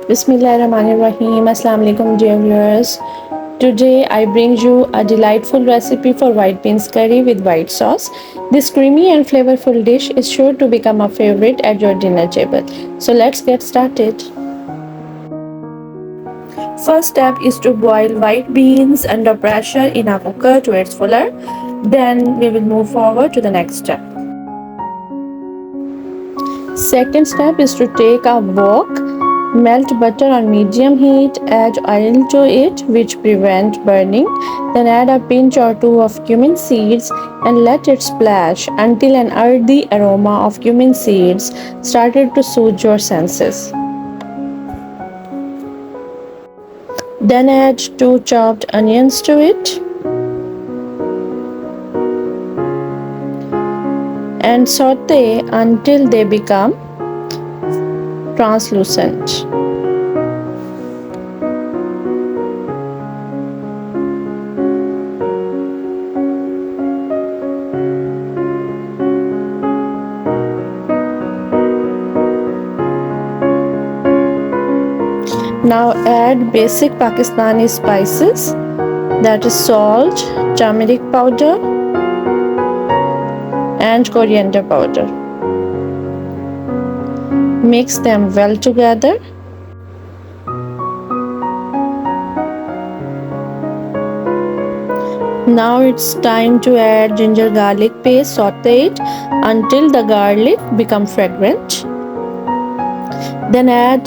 Bismillahirrahmanirrahim. Assalamu alaikum dear viewers. Today I bring you a delightful recipe for white beans curry with white sauce. This creamy and flavorful dish is sure to become a favorite at your dinner table. So let's get started. First step is to boil white beans under pressure in a cooker to its fuller. Then we will move forward to the next step. Second step is to take a wok, melt butter on medium heat, add oil to it which prevent burning, then add a pinch or two of cumin seeds and let it splash until an earthy aroma of cumin seeds started to soothe your senses. Then add 2 chopped onions to it and saute until they become translucent. Now add basic Pakistani spices, that is salt, turmeric powder and coriander powder. Mix them well together. Now it's time to add ginger garlic paste, saute it until the garlic becomes fragrant. Then add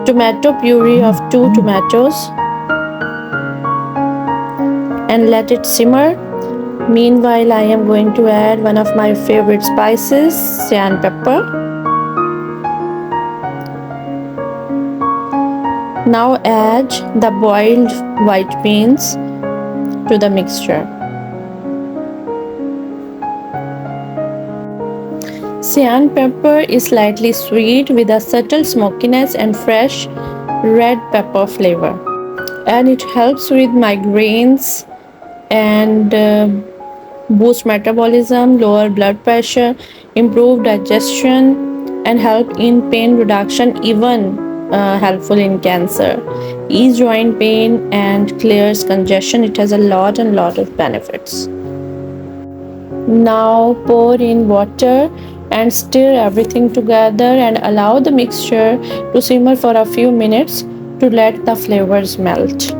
tomato puree of 2 tomatoes and let it simmer. Meanwhile, I am going to add one of my favorite spices, cayenne pepper. Now add the boiled white beans to the mixture. Cayenne pepper is slightly sweet with a subtle smokiness and fresh red pepper flavor, and it helps with migraines and boost metabolism, lower blood pressure, improve digestion and help in pain reduction, even helpful in cancer, ease joint pain and clears congestion. It has a lot of benefits. Now pour in water and stir everything together and allow the mixture to simmer for a few minutes to let the flavors melt.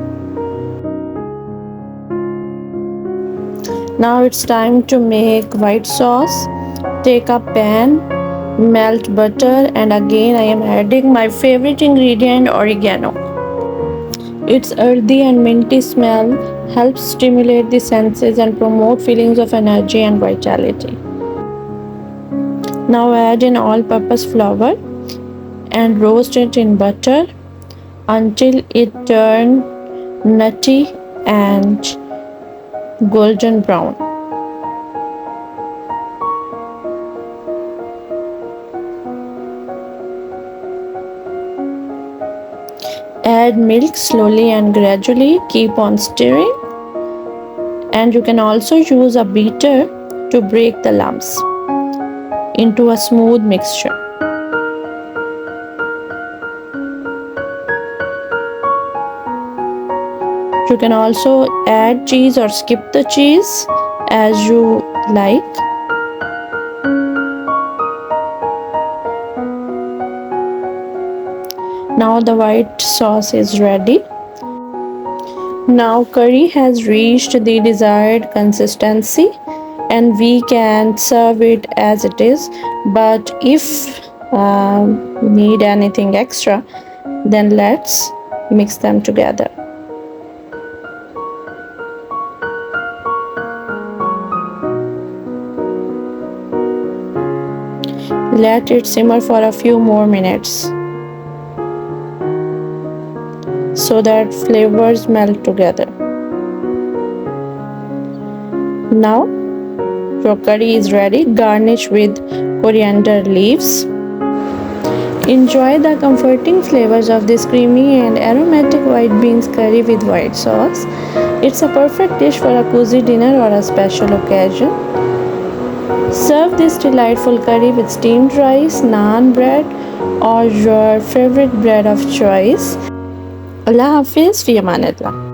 Now it's time to make white sauce. Take a pan, melt butter, and again I am adding my favorite ingredient, oregano. Its earthy and minty smell helps stimulate the senses and promote feelings of energy and vitality. Now add in all-purpose flour and roast it in butter until it turns nutty and golden brown. Add milk slowly and gradually, keep on stirring, and you can also use a beater to break the lumps into a smooth mixture. You can also add cheese or skip the cheese as you like. Now the white sauce is ready. Now curry has reached the desired consistency and we can serve it as it is, but if need anything extra, then let's mix them together. Let it simmer for a few more minutes so that flavors melt together. Now your curry is ready. Garnish with coriander leaves. Enjoy the comforting flavors of this creamy and aromatic white beans curry with white sauce. It's a perfect dish for a cozy dinner or a special occasion. Serve this delightful curry with steamed rice, naan bread, or your favorite bread of choice. Allah Hafiz, fi amanillah.